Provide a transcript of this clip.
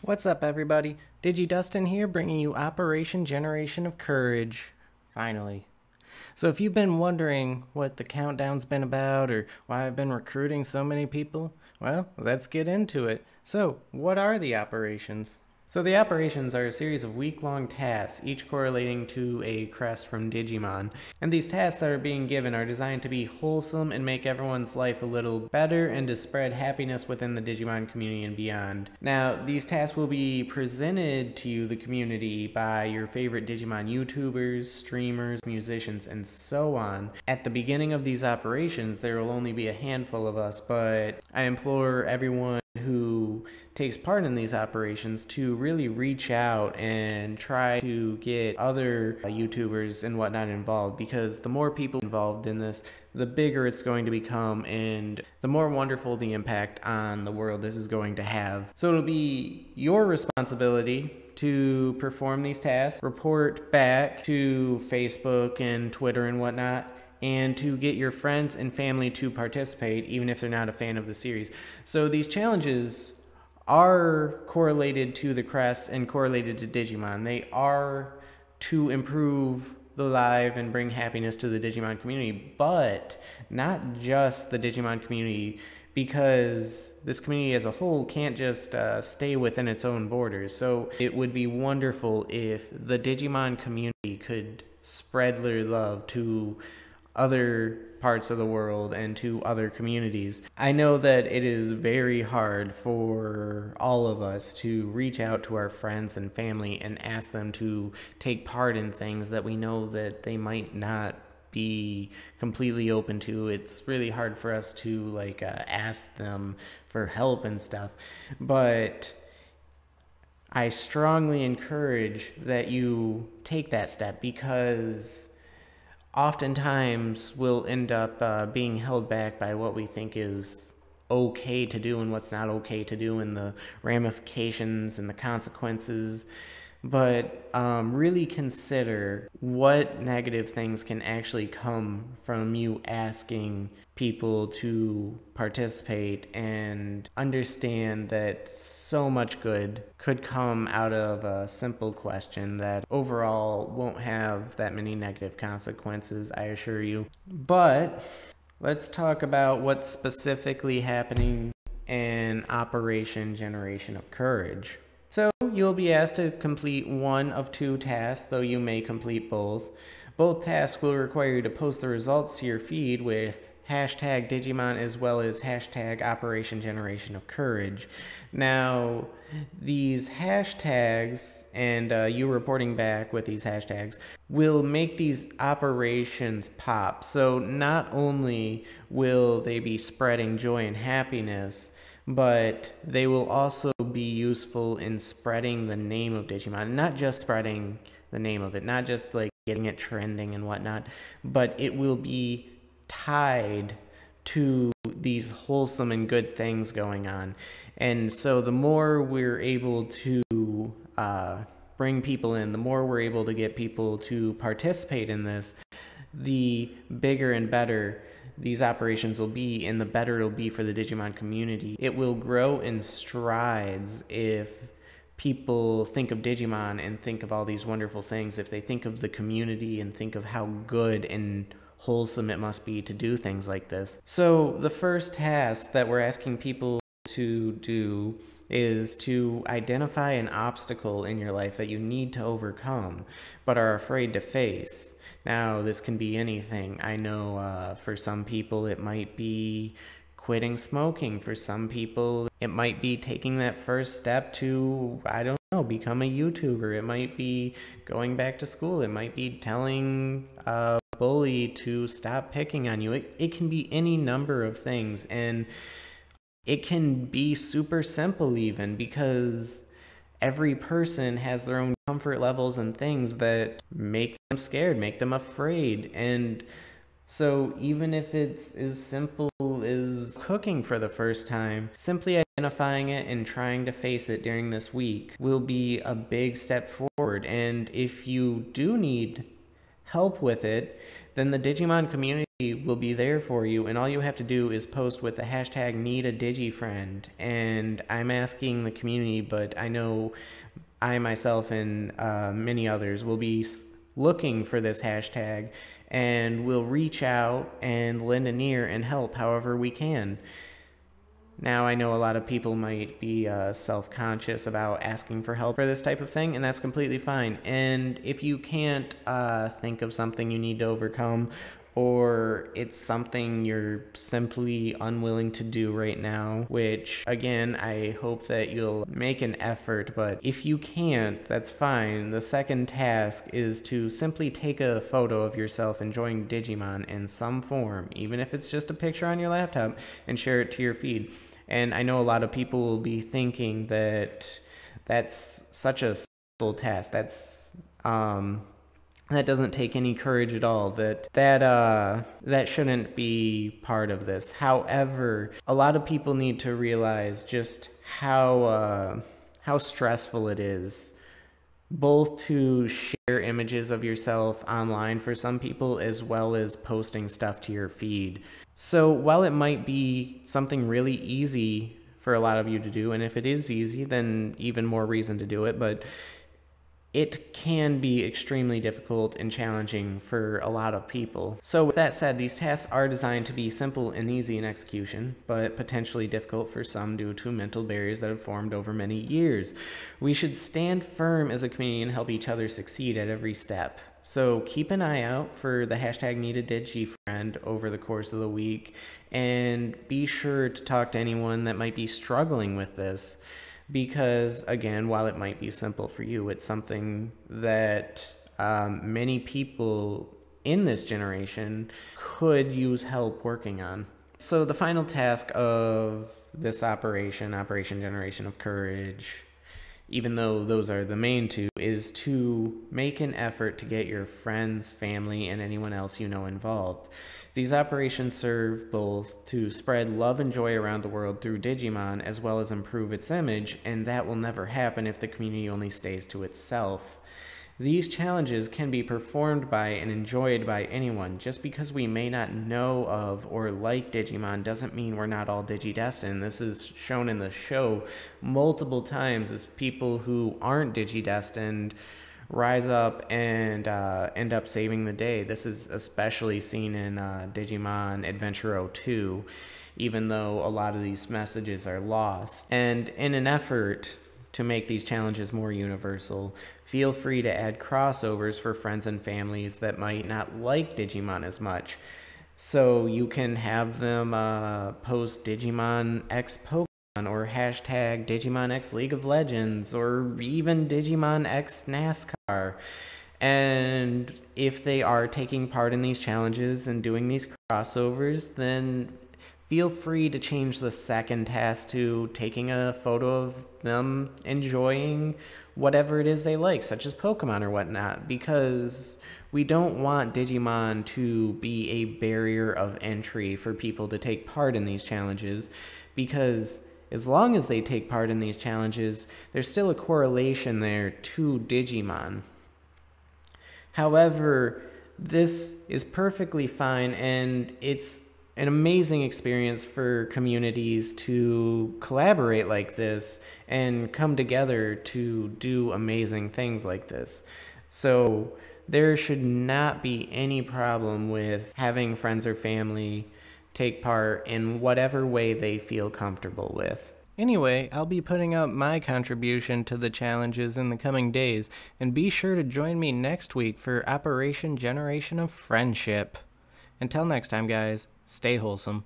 What's up, everybody? Digi Dustin here, bringing you Operation Generation of Courage. Finally. So if you've been wondering what the countdown's been about or why I've been recruiting so many people, well, let's get into it. So, what are the operations? So the operations are a series of week-long tasks, each correlating to a crest from Digimon. And these tasks that are being given are designed to be wholesome and make everyone's life a little better and to spread happiness within the Digimon community and beyond. Now, these tasks will be presented to you, the community, by your favorite Digimon YouTubers, streamers, musicians, and so on. At the beginning of these operations, there will only be a handful of us, but I implore everyone who takes part in these operations to really reach out and try to get other YouTubers and whatnot involved, because the more people involved in this, the bigger it's going to become and the more wonderful the impact on the world this is going to have. So it'll be your responsibility to perform these tasks, report back to Facebook and Twitter and whatnot, and to get your friends and family to participate, even if they're not a fan of the series. So these challenges are correlated to the crest and correlated to Digimon. They are to improve the live and bring happiness to the Digimon community, but not just the Digimon community, because this community as a whole can't just stay within its own borders. So it would be wonderful if the Digimon community could spread their love to other parts of the world and to other communities. I know that it is very hard for all of us to reach out to our friends and family and ask them to take part in things that we know that they might not be completely open to. It's really hard for us to ask them for help and stuff, but I strongly encourage that you take that step, because oftentimes we'll end up being held back by what we think is okay to do and what's not okay to do, and the ramifications and the consequences. But really consider what negative things can actually come from you asking people to participate, and understand that so much good could come out of a simple question that overall won't have that many negative consequences, I assure you. But let's talk about what's specifically happening in Operation Generation of Courage. So you'll be asked to complete one of two tasks, though you may complete both. Both tasks will require you to post the results to your feed with hashtag Digimon as well as hashtag Operation Generation of Courage. Now, these hashtags and you reporting back with these hashtags will make these operations pop. So not only will they be spreading joy and happiness, but they will also be useful in spreading the name of Digimon. Not just spreading the name of it, not just like getting it trending and whatnot, but it will be tied to these wholesome and good things going on. And so the more we're able to bring people in, the more we're able to get people to participate in this, the bigger and better these operations will be, and the better it'll be for the Digimon community. It will grow in strides if people think of Digimon and think of all these wonderful things, if they think of the community and think of how good and wholesome it must be to do things like this. So the first task that we're asking people to do is to identify an obstacle in your life that you need to overcome but are afraid to face. Now, this can be anything. I know for some people it might be quitting smoking. For some people it might be taking that first step to, I don't know, become a YouTuber. It might be going back to school. It might be telling a bully to stop picking on you. It can be any number of things, and it can be super simple even, because every person has their own comfort levels and things that make them scared, make them afraid. And so even if it's as simple as cooking for the first time, simply identifying it and trying to face it during this week will be a big step forward. And if you do need help with it, then the Digimon community will be there for you, and all you have to do is post with the hashtag #NeedADigiFriend. And I'm asking the community, but I know I myself and many others will be looking for this hashtag, and we'll reach out and lend an ear and help however we can. Now, I know a lot of people might be self-conscious about asking for help for this type of thing, and that's completely fine. And if you can't think of something you need to overcome, or it's something you're simply unwilling to do right now, which, again, I hope that you'll make an effort, but if you can't, that's fine. The second task is to simply take a photo of yourself enjoying Digimon in some form, even if it's just a picture on your laptop, and share it to your feed. And I know a lot of people will be thinking that that's such a simple task. That doesn't take any courage at all. That shouldn't be part of this. However, a lot of people need to realize just how stressful it is, both to share images of yourself online for some people, as well as posting stuff to your feed. So while it might be something really easy for a lot of you to do, and if it is easy, then even more reason to do it, but it can be extremely difficult and challenging for a lot of people. So with that said, these tasks are designed to be simple and easy in execution, but potentially difficult for some due to mental barriers that have formed over many years. We should stand firm as a community and help each other succeed at every step. So keep an eye out for the hashtag #NeedADigiFriend over the course of the week, and be sure to talk to anyone that might be struggling with this. Because, again, while it might be simple for you, it's something that many people in this generation could use help working on. So the final task of this Operation Generation of Courage, even though those are the main two, is to make an effort to get your friends, family, and anyone else you know involved. These operations serve both to spread love and joy around the world through Digimon, as well as improve its image, and that will never happen if the community only stays to itself. These challenges can be performed by and enjoyed by anyone. Just because we may not know of or like Digimon doesn't mean we're not all Digi-destined. This is shown in the show multiple times as people who aren't Digi-destined rise up and end up saving the day. This is especially seen in Digimon Adventure 02, even though a lot of these messages are lost. And in an effort to make these challenges more universal, feel free to add crossovers for friends and families that might not like Digimon as much. So you can have them post Digimon X Pokemon, or hashtag Digimon X League of Legends, or even Digimon X NASCAR. And if they are taking part in these challenges and doing these crossovers, then feel free to change the second task to taking a photo of them enjoying whatever it is they like, such as Pokemon or whatnot, because we don't want Digimon to be a barrier of entry for people to take part in these challenges, because as long as they take part in these challenges, there's still a correlation there to Digimon. However, this is perfectly fine, and it's an amazing experience for communities to collaborate like this and come together to do amazing things like this. So there should not be any problem with having friends or family take part in whatever way they feel comfortable with. Anyway, I'll be putting up my contribution to the challenges in the coming days, and be sure to join me next week for Operation Generation of Friendship. Until next time, guys, stay wholesome.